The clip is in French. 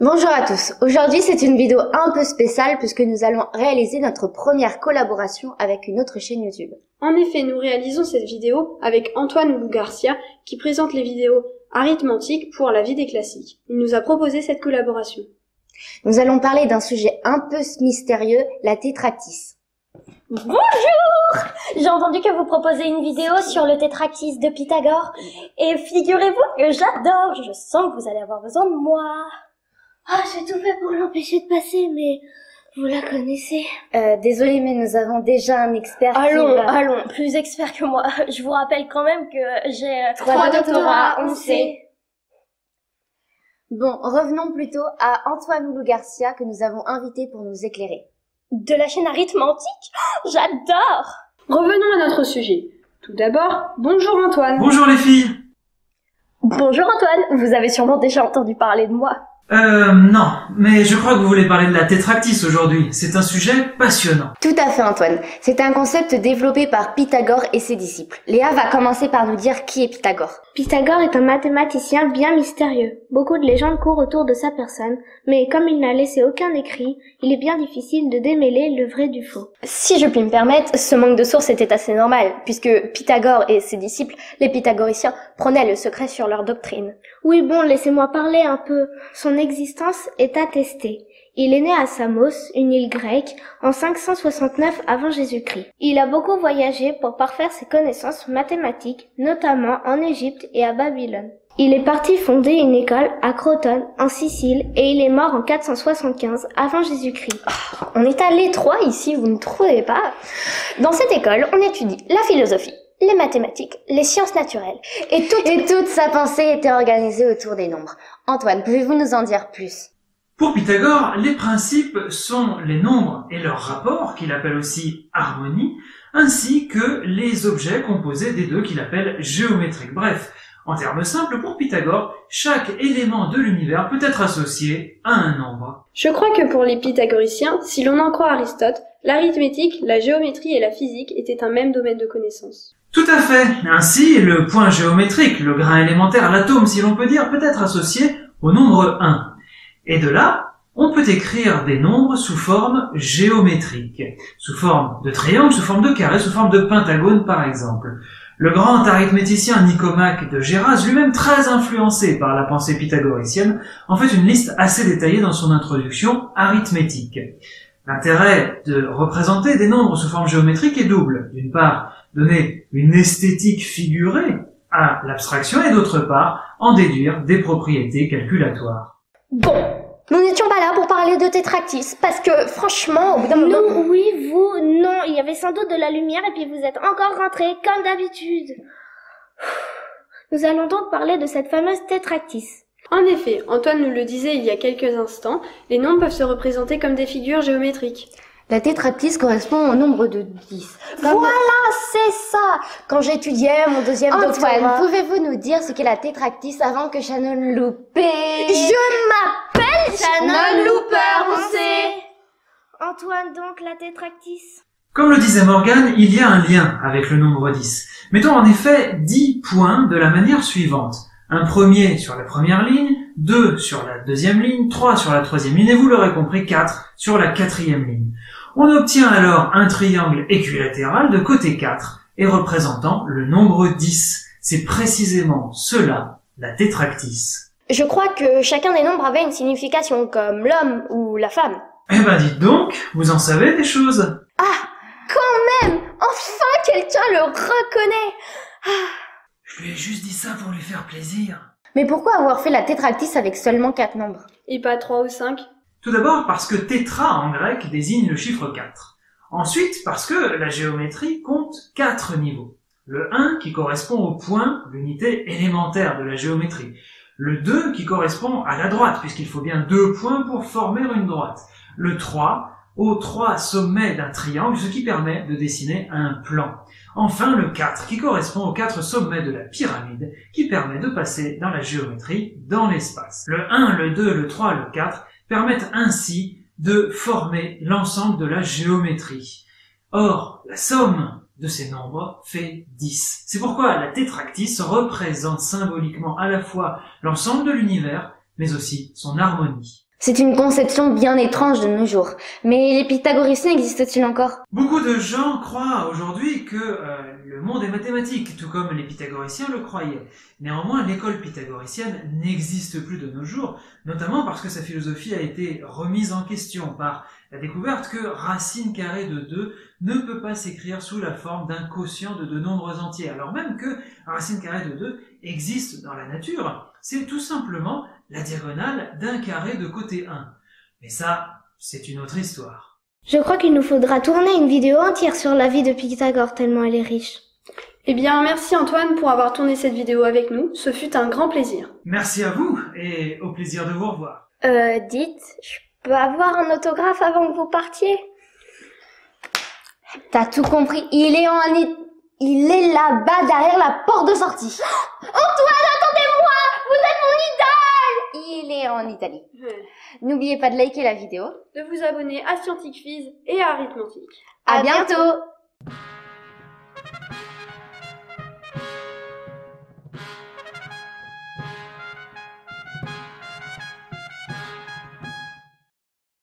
Bonjour à tous, aujourd'hui c'est une vidéo un peu spéciale puisque nous allons réaliser notre première collaboration avec une autre chaîne YouTube. En effet, nous réalisons cette vidéo avec Antoine Lou Garcia qui présente les vidéos arithmétiques pour la vie des classiques. Il nous a proposé cette collaboration. Nous allons parler d'un sujet un peu mystérieux, la tétractys. Bonjour! J'ai entendu que vous proposez une vidéo sur le tétractys de Pythagore et figurez-vous que j'adore, je sens que vous allez avoir besoin de moi. Ah, j'ai tout fait pour l'empêcher de passer, mais vous la connaissez. Désolée, mais nous avons déjà un expert. Allons, plus expert que moi. Je vous rappelle quand même que j'ai 3 doctorats, on sait. Bon, revenons plutôt à Antoine Lou Garcia que nous avons invité pour nous éclairer. De la chaîne arithmétique? J'adore! Revenons à notre sujet. Tout d'abord, bonjour Antoine. Bonjour les filles. Bonjour Antoine, vous avez sûrement déjà entendu parler de moi. Non, mais je crois que vous voulez parler de la tétractys aujourd'hui. C'est un sujet passionnant. Tout à fait Antoine, c'est un concept développé par Pythagore et ses disciples. Léa va commencer par nous dire qui est Pythagore. Pythagore est un mathématicien bien mystérieux. Beaucoup de légendes courent autour de sa personne, mais comme il n'a laissé aucun écrit, il est bien difficile de démêler le vrai du faux. Si je puis me permettre, ce manque de sources était assez normal, puisque Pythagore et ses disciples, les pythagoriciens, prenaient le secret sur leur doctrine. Oui bon, laissez-moi parler un peu. Son existence est attestée. Il est né à Samos, une île grecque, en 569 avant Jésus-Christ. Il a beaucoup voyagé pour parfaire ses connaissances mathématiques, notamment en Égypte et à Babylone. Il est parti fonder une école à Crotone, en Sicile, et il est mort en 475 avant Jésus-Christ. On est à l'étroit ici, vous ne trouvez pas? Dans cette école, on étudie la philosophie, les mathématiques, les sciences naturelles, et toute sa pensée était organisée autour des nombres. Antoine, pouvez-vous nous en dire plus? Pour Pythagore, les principes sont les nombres et leurs rapports, qu'il appelle aussi harmonie, ainsi que les objets composés des deux qu'il appelle géométriques. Bref, en termes simples, pour Pythagore, chaque élément de l'univers peut être associé à un nombre. Je crois que pour les pythagoriciens, si l'on en croit Aristote, l'arithmétique, la géométrie et la physique étaient un même domaine de connaissance. Tout à fait. Ainsi, le point géométrique, le grain élémentaire, l'atome si l'on peut dire, peut être associé au nombre 1. Et de là, on peut écrire des nombres sous forme géométrique, sous forme de triangle, sous forme de carré, sous forme de pentagone par exemple. Le grand arithméticien Nicomaque de Géras, lui-même très influencé par la pensée pythagoricienne, en fait une liste assez détaillée dans son introduction arithmétique. L'intérêt de représenter des nombres sous forme géométrique est double. D'une part, donner une esthétique figurée à l'abstraction et d'autre part, en déduire des propriétés calculatoires. Bon, nous n'étions pas là pour parler de tétractys, parce que franchement, au bout d'un moment... Nous, oui, vous, non, il y avait sans doute de la lumière et puis vous êtes encore rentrés comme d'habitude. Nous allons donc parler de cette fameuse tétractys. En effet, Antoine nous le disait il y a quelques instants, les nombres peuvent se représenter comme des figures géométriques. La tétractys correspond au nombre de 10. Voilà, c'est ça! Quand j'étudiais mon deuxième doctorat... Antoine, pouvez-vous nous dire ce qu'est la tétractys avant que Shannon loupe? Je m'appelle Shannon Looper, on sait! Antoine, donc, la tétractys. Comme le disait Morgan, il y a un lien avec le nombre 10. Mettons en effet 10 points de la manière suivante. Un premier sur la première ligne, 2 sur la deuxième ligne, 3 sur la troisième ligne, et vous l'aurez compris, 4 sur la quatrième ligne. On obtient alors un triangle équilatéral de côté 4 et représentant le nombre 10. C'est précisément cela, la tétractys. Je crois que chacun des nombres avait une signification, comme l'homme ou la femme. Eh ben dites donc, vous en savez des choses. Ah, quand même! Enfin quelqu'un le reconnaît! Je lui ai juste dit ça pour lui faire plaisir. Mais pourquoi avoir fait la tétractys avec seulement 4 nombres? Et pas 3 ou 5? Tout d'abord parce que tétra en grec désigne le chiffre 4. Ensuite parce que la géométrie compte 4 niveaux. Le 1 qui correspond au point, l'unité élémentaire de la géométrie. Le 2 qui correspond à la droite, puisqu'il faut bien 2 points pour former une droite. Le 3 aux 3 sommets d'un triangle, ce qui permet de dessiner un plan. Enfin, le 4 qui correspond aux 4 sommets de la pyramide, qui permet de passer dans la géométrie dans l'espace. Le 1, le 2, le 3, le 4 permettent ainsi de former l'ensemble de la géométrie. Or, la somme de ces nombres fait 10. C'est pourquoi la tétractys représente symboliquement à la fois l'ensemble de l'univers, mais aussi son harmonie. C'est une conception bien étrange de nos jours. Mais les pythagoriciens existent-ils encore? Beaucoup de gens croient aujourd'hui que le monde est mathématique, tout comme les pythagoriciens le croyaient. Néanmoins, l'école pythagoricienne n'existe plus de nos jours, notamment parce que sa philosophie a été remise en question par la découverte que racine carrée de 2 ne peut pas s'écrire sous la forme d'un quotient de 2 nombres entiers, alors même que racine carrée de 2 existe dans la nature. C'est tout simplement la diagonale d'un carré de côté 1. Mais ça, c'est une autre histoire. Je crois qu'il nous faudra tourner une vidéo entière sur la vie de Pythagore tellement elle est riche. Eh bien, merci Antoine pour avoir tourné cette vidéo avec nous. Ce fut un grand plaisir. Merci à vous et au plaisir de vous revoir. Dites, je peux avoir un autographe avant que vous partiez? T'as tout compris. Il est là-bas derrière la porte de sortie. Antoine, attendez-moi! Vous êtes mon idole! Il est en Italie. N'oubliez pas de liker la vidéo. De vous abonner à Scientifiz et à Arithmantique. À bientôt!